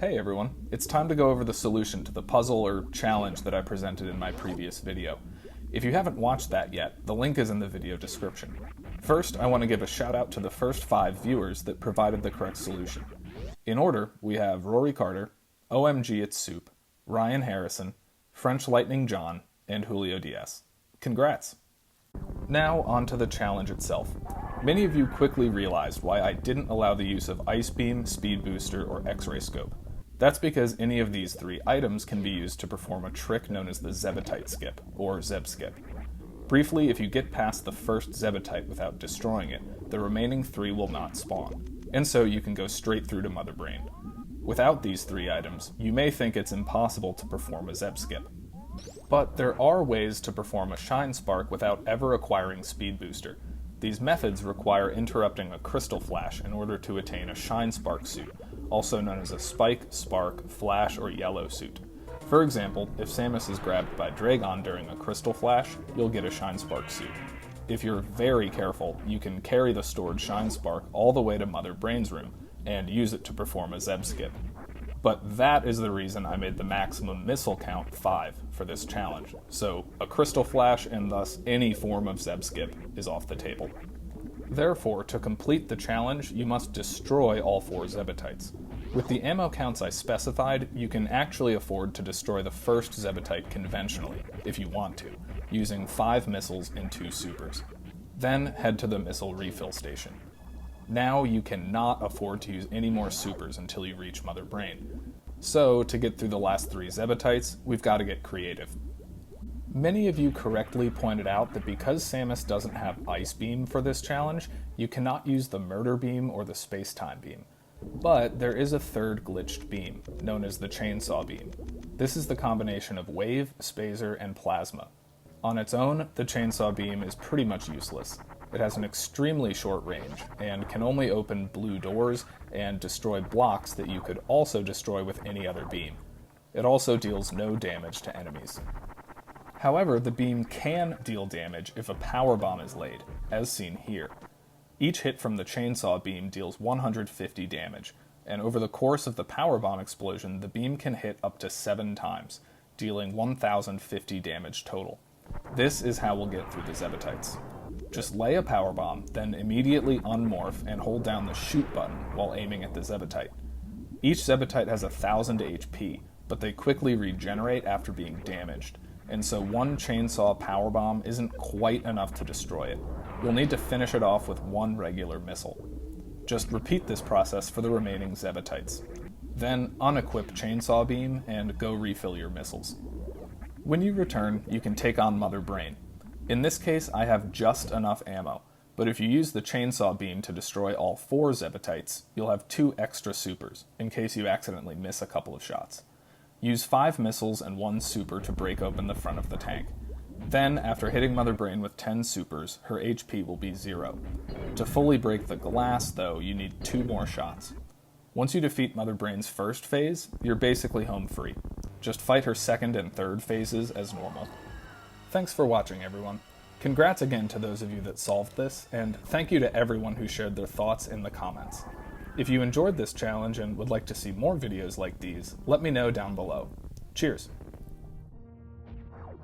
Hey everyone, it's time to go over the solution to the puzzle or challenge that I presented in my previous video. If you haven't watched that yet, the link is in the video description. First, I want to give a shout out to the first 5 viewers that provided the correct solution. In order, we have Rory Carter, OmgItsSoup, Ryan Harrison, FrenchLightningJohn, and Julio Dias. Congrats! Now on to the challenge itself. Many of you quickly realized why I didn't allow the use of Ice Beam, Speed Booster, or X-Ray Scope. That's because any of these 3 items can be used to perform a trick known as the Zebetite skip, or Zeb skip. Briefly, if you get past the first Zebetite without destroying it, the remaining 3 will not spawn, and so you can go straight through to Mother Brain. Without these 3 items, you may think it's impossible to perform a Zeb skip. But there are ways to perform a Shine Spark without ever acquiring Speed Booster. These methods require interrupting a Crystal Flash in order to attain a Shine Spark suit, also known as a Spike, Spark, Flash, or Yellow suit. For example, if Samus is grabbed by Dragon during a Crystal Flash, you'll get a Shine Spark suit. If you're very careful, you can carry the stored Shine Spark all the way to Mother Brain's room, and use it to perform a Zeb skip. But that is the reason I made the maximum missile count 5 for this challenge, so a Crystal Flash and thus any form of Zeb skip is off the table. Therefore, to complete the challenge, you must destroy all 4 Zebetites. With the ammo counts I specified, you can actually afford to destroy the first Zebetite conventionally, if you want to, using 5 missiles and 2 supers. Then head to the missile refill station. Now you cannot afford to use any more supers until you reach Mother Brain. So, to get through the last 3 Zebetites, we've got to get creative. Many of you correctly pointed out that because Samus doesn't have Ice Beam for this challenge, you cannot use the Murder Beam or the Space-Time Beam. But there is a third glitched beam, known as the Chainsaw Beam. This is the combination of Wave, Spazer, and Plasma. On its own, the Chainsaw Beam is pretty much useless. It has an extremely short range, and can only open blue doors and destroy blocks that you could also destroy with any other beam. It also deals no damage to enemies. However, the beam can deal damage if a power bomb is laid, as seen here. Each hit from the Chainsaw Beam deals 150 damage, and over the course of the power bomb explosion, the beam can hit up to 7 times, dealing 1050 damage total. This is how we'll get through the Zebetites. Just lay a power bomb, then immediately unmorph and hold down the shoot button while aiming at the Zebetite. Each Zebetite has 1000 HP, but they quickly regenerate after being damaged, and so one chainsaw power bomb isn't quite enough to destroy it. You'll need to finish it off with 1 regular missile. Just repeat this process for the remaining Zebetites. Then unequip Chainsaw Beam and go refill your missiles. When you return, you can take on Mother Brain. In this case, I have just enough ammo, but if you use the Chainsaw Beam to destroy all 4 Zebetites, you'll have 2 extra supers, in case you accidentally miss a couple of shots. Use 5 missiles and 1 super to break open the front of the tank. Then, after hitting Mother Brain with 10 supers, her HP will be 0. To fully break the glass, though, you need 2 more shots. Once you defeat Mother Brain's first phase, you're basically home free. Just fight her second and third phases as normal. Thanks for watching, everyone. Congrats again to those of you that solved this, and thank you to everyone who shared their thoughts in the comments. If you enjoyed this challenge and would like to see more videos like these, let me know down below. Cheers!